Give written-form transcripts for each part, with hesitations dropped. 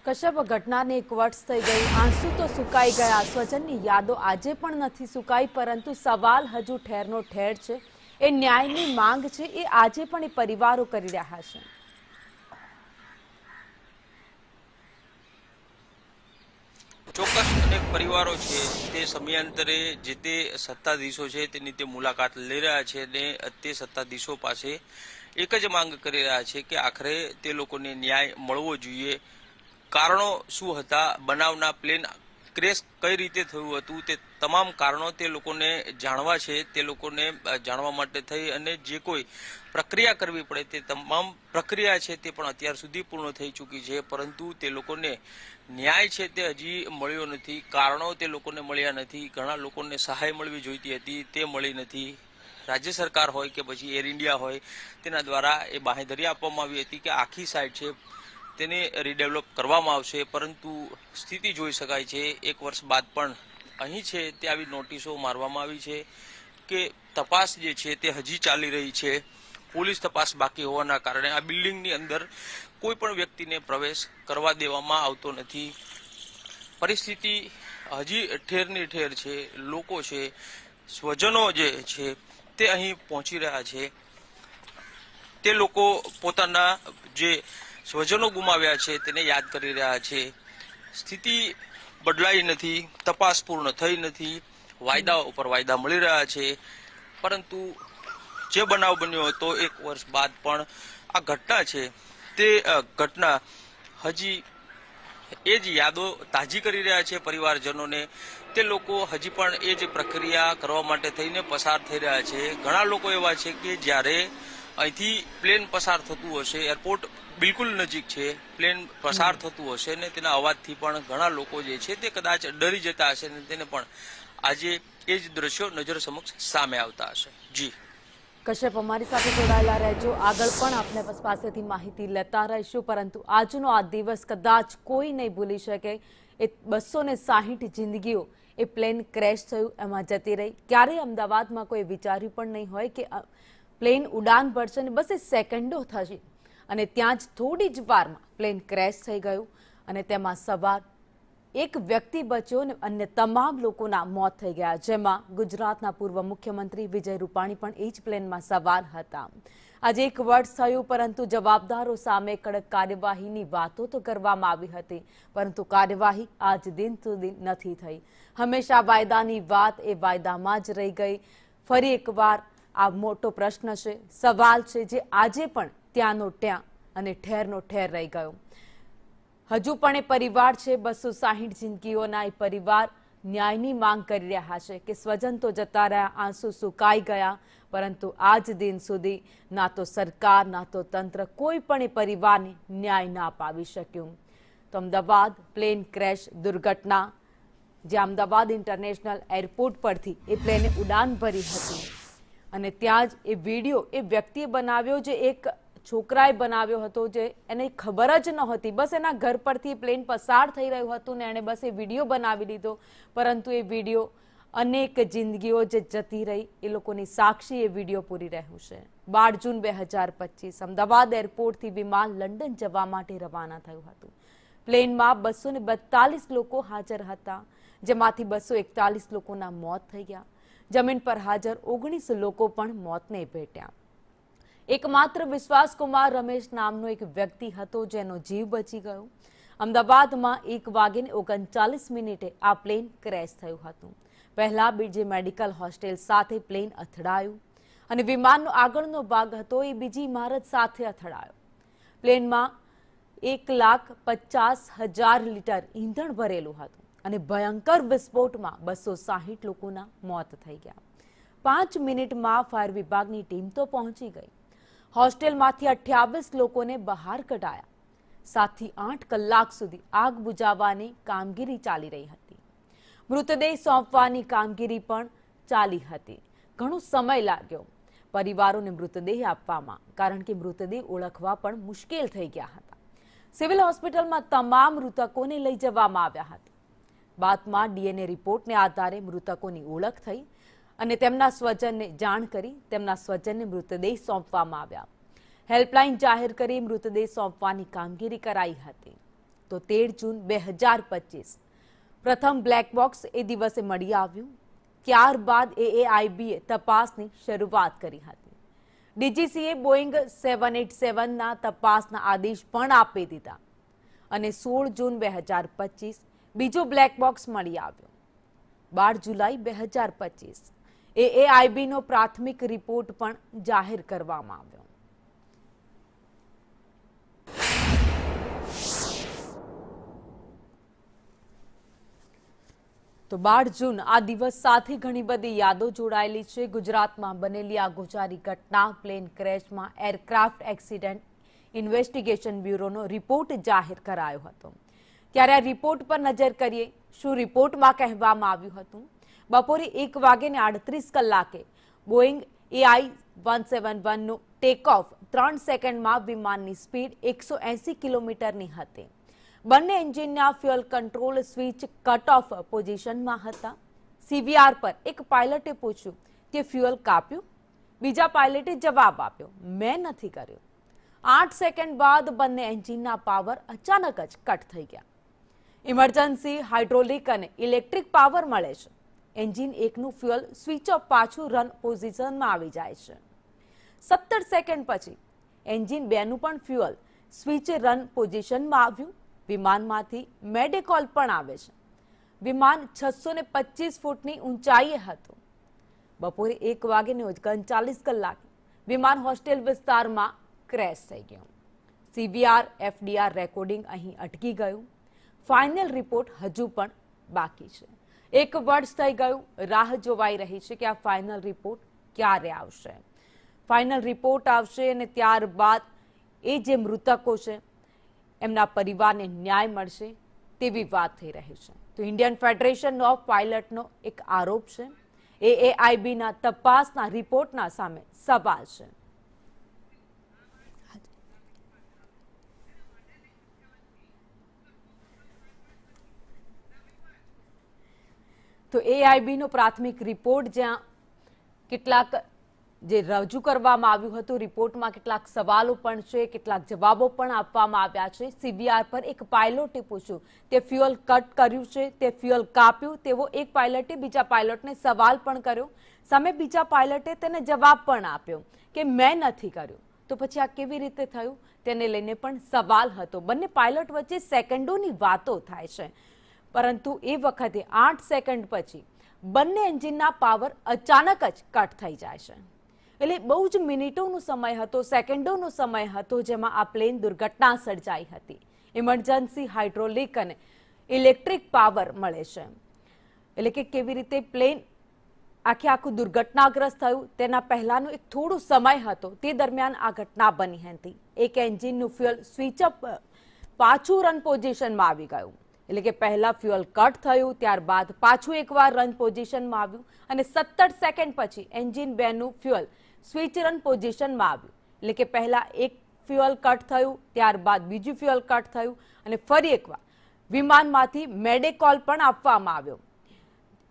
કશ્યપ, ઘટનાને 1 વર્ષ થઈ ગયું, આંસુ તો સુકાઈ ગયા, સ્વજનની યાદો આજે પણ નથી સુકાઈ, પરંતુ સવાલ હજુ ઠેરનો ઠેર છે। એ ન્યાયની માંગ છે, એ આજે પણ એ પરિવારો કરી રહ્યા છે। ચોક્કસ અનેક પરિવારો છે તે સમયાંતરે જે તે સત્તાધીશો છે તેની તે મુલાકાત લઈ રહ્યા છે અને તે સત્તાધીશો પાસે એક જ માંગ કરી રહ્યા છે કે આખરે તે લોકોને ન્યાય મળવો જોઈએ। કારણો શું હતા, બનાવના પ્લેન ક્રેશ કઈ રીતે થયું હતું, તે તમામ કારણો તે લોકોને જાણવા છે। તે લોકોને જાણવા માટે થઈ અને જે કોઈ પ્રક્રિયા કરવી પડે તે તમામ પ્રક્રિયા છે તે પણ અત્યાર સુધી પૂર્ણ થઈ ચૂકી છે, પરંતુ તે લોકોને ન્યાય છે તે હજી મળ્યો નથી। કારણો તે લોકોને મળ્યા નથી। ઘણા લોકોને સહાય મળવી જોઈતી હતી તે મળી નથી। રાજ્ય સરકાર હોય કે પછી એર ઇન્ડિયા હોય તેના દ્વારા એ બાંહેધરી આપવામાં આવી હતી કે આખી સાઇટ છે તેને રીડેવલપ કરવામાં આવશે, પરંતુ સ્થિતિ જોઈ શકાય છે 1 વર્ષ બાદ પણ અહીં છે તે આવી નોટિસો મારવામાં આવી છે કે તપાસ જે છે તે હજી ચાલી રહી છે। પોલીસ તપાસ બાકી હોવાના કારણે આ બિલ્ડિંગની અંદર કોઈ પણ વ્યક્તિને પ્રવેશ કરવા દેવામાં આવતો નથી। પરિસ્થિતિ હજી ઠેરની ઠેર છે। લોકો છે, સ્વજનો જે છે તે અહીં પહોંચી રહ્યા છે। તે લોકો પોતાના જે સ્વજનો ગુમાવ્યા છે તેને યાદ કરી રહ્યા છે। સ્થિતિ બદલાઈ નથી, તપાસ પૂર્ણ થઈ નથી, વાયદા ઉપર વાયદા મળી રહ્યા છે, પરંતુ જે બનાવ બન્યો હતો 1 વર્ષ બાદ પણ આ ઘટના છે તે ઘટના હજી એ જ યાદો તાજી કરી રહ્યા છે પરિવારજનોને। તે લોકો હજી પણ એ જ પ્રક્રિયા કરવા માટે થઈને પસાર થઈ રહ્યા છે। ઘણા લોકો એવા છે કે જ્યારે અહીંથી પ્લેન પસાર થતું હશે, એરપોર્ટ બિલકુલ નજીક છે, પ્લેન પસાર થતું હશે ને તેના અવાજથી પણ ઘણા લોકો જે છે તે કદાચ ડરી જતા હશે ને તેને પણ આજે એ જ દ્રશ્યો નજર સમક્ષ સામે આવતા હશે। જી કશ્યપ, અમારી સાથે જોડાયેલા રહેજો, આગળ પણ આપને પાસેથી માહિતી લેતા રહીશું, પરંતુ આજનો આ દિવસ કદાચ કોઈ નહીં ભૂલી શકે। એ 260 જિંદગીઓ એ પ્લેન ક્રેશ થયું એમાં જતી રહી। ક્યારેય અમદાવાદમાં કોઈ વિચાર્યું પણ નહીં હોય કે પ્લેન ઉડાન ભરશે ને બસ એ સેકન્ડો થશે અને ત્યાં જ થોડી જ વારમાં પ્લેન ક્રેશ થઈ ગયું અને તેમાં સવાર એક વ્યક્તિ બચ્યો અને અન્ય તમામ લોકોના મોત થઈ ગયા, જેમાં ગુજરાતના પૂર્વ મુખ્યમંત્રી વિજય રૂપાણી પણ એ જ પ્લેનમાં સવાર હતા। આજે 1 વર્ષ થયું, પરંતુ જવાબદારો સામે કડક કાર્યવાહીની વાતો તો કરવામાં આવી હતી, પરંતુ કાર્યવાહી આજ દિન સુધી નથી થઈ। હંમેશા વાયદાની વાત એ વાયદામાં જ રહી ગઈ। ફરી એકવાર આ મોટો પ્રશ્ન છે, સવાલ છે, જે આજે પણ ત્યાંનો ત્યાં અને ઠેરનો ઠેર રહી ગયો। હજુ પણ એ પરિવાર છે, 260 જિંદગીઓના એ પરિવાર ન્યાયની માંગ કરી રહ્યા છે કે સ્વજન તો જતા રહ્યા, આંસુ સુકાઈ ગયા, પરંતુ આજ દિન સુધી ના તો સરકાર ના તો તંત્ર કોઈ પણ એ પરિવારને ન્યાય ના અપાવી શક્યું। તો અમદાવાદ પ્લેન ક્રેશ દુર્ઘટના, જે અમદાવાદ ઇન્ટરનેશનલ એરપોર્ટ પરથી એ પ્લેને ઉડાન ભરી હતી અને ત્યાં જ એ વિડીયો એ વ્યક્તિએ બનાવ્યો, જે એક છોકરાએ બનાવ્યો હતો, જે એને ખબર જ નહોતી, બસ એના ઘર પરથી પ્લેન પસાર થઈ રહ્યું હતું ને એણે બસ એ વિડીયો બનાવી લીધો, પરંતુ એ વિડીયો અનેક જિંદગીઓ જે જતી રહી એ લોકોની સાક્ષી એ વિડીયો પૂરી રહ્યું છે। 12 જૂન 2025 અમદાવાદ એરપોર્ટથી વિમાન લંડન જવા માટે રવાના થયું હતું। પ્લેનમાં 242 લોકો હાજર હતા, જેમાંથી 241 લોકોના મોત થઈ ગયા। જમીન પર હાજર 19 લોકો પણ મોતને ભેટ્યા। એકમાત્ર વિશ્વાસ કુમાર રમેશ નામનો એક વ્યક્તિ હતો જેનો જીવ બચી ગયો। અમદાવાદમાં 1:39 આ પ્લેન ક્રેશ થયું હતું। પહેલા બીજી મેડિકલ હોસ્ટેલ સાથે પ્લેન અથડાયું અને વિમાનનો આગળનો ભાગ હતો એ બીજી ઇમારત સાથે અથડાયો। પ્લેનમાં 1,50,000 લીટર ઈંધણ ભરેલું હતું અને ભયંકર વિસ્ફોટમાં 260 લોકોના મોત થઈ ગયા। 5 મિનિટમાં ફાયર વિભાગની ટીમ તો પહોંચી ગઈ। હોસ્ટેલમાંથી 28 લોકોને બહાર કઢાયા। 7 થી 8 કલાક સુધી આગ બુઝાવવાની કામગીરી ચાલી રહી હતી। મૃતદેહ સોંપવાની કામગીરી પણ ચાલી હતી। ઘણો સમય લાગ્યો પરિવારોને મૃતદેહ આપવામાં, કારણ કે મૃતદેહ ઓળખવા પણ મુશ્કેલ થઈ ગયા હતા। સિવિલ હોસ્પિટલમાં તમામ મૃતકોને લઈ જવામાં આવ્યા હતા। બાદમાં ડીએનએ રિપોર્ટને આધારે મૃતકોની ઓળખ થઈ અને તેમના સ્વજનને જાણ કરી તેમના સ્વજનને મૃતદેહ સોંપવામાં આવ્યા। હેલ્પલાઇન જાહેર કરી મૃતદેહ સોંપવાની કામગીરી કરાઈ હતી। તો 13 જૂન 2025 પ્રથમ બ્લેક બોક્સ એ દિવસે મળી આવ્યું. ત્યારબાદ AAIBએ તપાસની શરૂઆત કરી હતી. DGCએ બોઈંગ 787ના તપાસના આદેશ પણ આપી દીધા અને 16 જૂન 2025 બીજો બ્લેક બોક્સ મળી આવ્યો. 12 જુલાઈ 2025 AAIBનો પ્રાથમિક રિપોર્ટ પણ જાહેર કરવામાં આવ્યો. તો 12 જૂન આ દિવસ સાથે ઘણી બધી યાદો જોડાયેલી છે. ગુજરાતમાં બનેલી આ ગોઝારી ઘટના પ્લેન ક્રેશમાં એરક્રાફ્ટ એક્સિડન્ટ ઇન્વેસ્ટિગેશન બ્યુરોનો રિપોર્ટ જાહેર કરાયો હતો. ત્યારે આ રિપોર્ટ પર નજર કરીએ. શું રિપોર્ટમાં કહેવામાં આવ્યું હતું? બપોરે 1:38 બોઈંગ AI-171નું ટેક ઓફ 3 સેકન્ડમાં વિમાનની સ્પીડ 180 કિલોમીટરની હતી. બંને એન્જિનના fuel control switch cut off પોઝિશનમાં હતા. CVR પર એક પાયલટે પૂછ્યું કે ફ્યુઅલ કાપ્યું? બીજા પાયલટે જવાબ આપ્યો, મેં નથી કર્યું. 8 સેકન્ડ બાદ બંને એન્જિનના પાવર અચાનક જ કટ થઈ ગયા. ઇમરજન્સી હાઇડ્રોલિક અને ઇલેક્ટ્રિક પાવર મળે છે. એન્જિન 1નું ફ્યુઅલ સ્વિચ ઓફ પાછું રન પોઝિશનમાં આવી જાય છે. 17 સેકન્ડ પછી એન્જિન 2નું પણ ફ્યુઅલ સ્વિચ રન પોઝિશનમાં આવ્યું. વિમાનમાંથી મેડે કોલ પણ આવે છે. વિમાન 625 ફૂટની ઊંચાઈએ હતું. બપોરે 1:39 વિમાન હોસ્ટેલ વિસ્તારમાં ક્રેશ થઈ ગયું. CVR FDR રેકોર્ડિંગ અહીં અટકી ગયું. ફાઇનલ રિપોર્ટ હજુ પણ બાકી છે. 1 વર્ષ થઈ ગયું. રાહ જોવાઈ રહી છે કે આ ફાઇનલ રિપોર્ટ ક્યારે આવશે. ફાઇનલ રિપોર્ટ આવશે અને ત્યારબાદ એ જે મૃતકો છે એમના પરિવારને ન્યાય મળશે તેવી વાત થઈ રહી છે. તો ઇન્ડિયન ફેડરેશન ઓફ પાયલટનો એક આરોપ છે. AAIBના તપાસના રિપોર્ટના સામે સવાલ છે. તો AAIBનો પ્રાથમિક રિપોર્ટ જ્યાં કેટલાક જે રજૂ કરવામાં આવ્યું હતું રિપોર્ટમાં કેટલાક સવાલો પણ છે, કેટલાક જવાબો પણ આપવામાં આવ્યા છે. CVR પર એક પાયલોટે પૂછ્યું તે ફ્યુઅલ કટ કર્યું છે, તે ફ્યુઅલ કાપ્યું, તેવો એક પાયલટે બીજા પાયલોટને સવાલ પણ કર્યો. સામે બીજા પાયલટે તેને જવાબ પણ આપ્યો કે મેં નથી કર્યું. તો પછી આ કેવી રીતે થયું તેને લઈને પણ સવાલ હતો. બંને પાયલટ વચ્ચે સેકન્ડોની વાતો થાય છે, પરંતુ એ વખતે 8 સેકન્ડ પછી બંને એન્જિનના પાવર અચાનક જ કટ થઈ જાય છે. એટલે બહુ જ મિનિટોનો સમય હતો, સેકન્ડોનો સમય હતો જેમાં આ પ્લેન દુર્ઘટના સર્જાઈ હતી. ઇમરજન્સી હાઇડ્રોલિક અને ઇલેક્ટ્રિક પાવર મળે છે. એટલે કે કેવી રીતે પ્લેન આખું દુર્ઘટનાગ્રસ્ત થયું તેના પહેલાનો એક થોડો સમય હતો. તે દરમિયાન આ ઘટના બની હતી. એક એન્જિનનું ફ્યુઅલ સ્વિચ અપ પાછું રન પોઝિશનમાં આવી ગયું. એટલે કે પહેલા ફ્યુઅલ કટ થયું, ત્યારબાદ પાછું એકવાર રન પોઝિશનમાં આવ્યું અને 17 સેકન્ડ પછી એન્જિન 2નું ફ્યુઅલ સ્વિચ રન પોઝિશનમાં આવ્યું. એટલે કે પહેલા એક ફ્યુઅલ કટ થયું, ત્યારબાદ બીજું ફ્યુઅલ કટ થયું અને ફરી એકવાર વિમાનમાંથી મેડે કોલ પણ આપવામાં આવ્યો.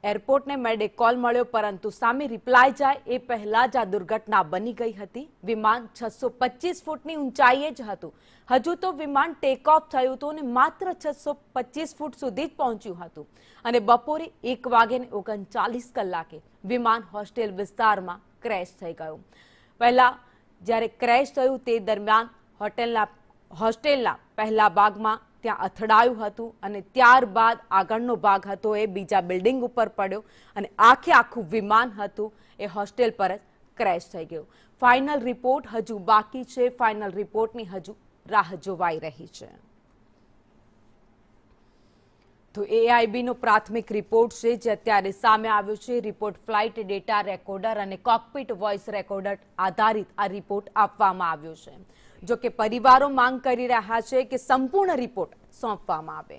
એરપોર્ટને મેડે કોલ મળ્યો, પરંતુ સામે રિપ્લાય જાય એ પહેલા જ આ દુર્ઘટના બની ગઈ હતી. વિમાન 625 ફૂટની ઊંચાઈએ જ હતું. હજુ તો વિમાન ટેક ઓફ થયું હતું અને માત્ર 625 ફૂટ સુધી જ પહોંચ્યું હતું અને બપોરે 1:39 વિમાન હોસ્ટેલ વિસ્તારમાં ક્રેશ થઈ ગયું. પહેલા જ્યારે ક્રેશ થયું તે દરમિયાન હોસ્ટેલના પહેલા ભાગમાં ત્યાં અથડાયું હતું અને ત્યારબાદ આગળનો ભાગ હતો એ બીજા બિલ્ડિંગ ઉપર પડ્યો અને આખું વિમાન હતું એ હોસ્ટેલ પર જ ક્રેશ થઈ ગયું. ફાઇનલ રિપોર્ટ હજુ બાકી છે. ફાઇનલ રિપોર્ટની હજુ રાહ જોવાઈ રહી છે. તો AAIBનો પ્રાથમિક રિપોર્ટ છે જે અત્યારે સામે આવ્યો છે. રિપોર્ટ ફ્લાઇટ ડેટા રેકોર્ડર અને કોકપિટ વોઇસ રેકોર્ડર આધારિત આ રિપોર્ટ આપવામાં આવ્યો છે. જો કે પરિવારો માંગ કરી રહ્યા છે કે સંપૂર્ણ રિપોર્ટ સોંપવામાં આવે.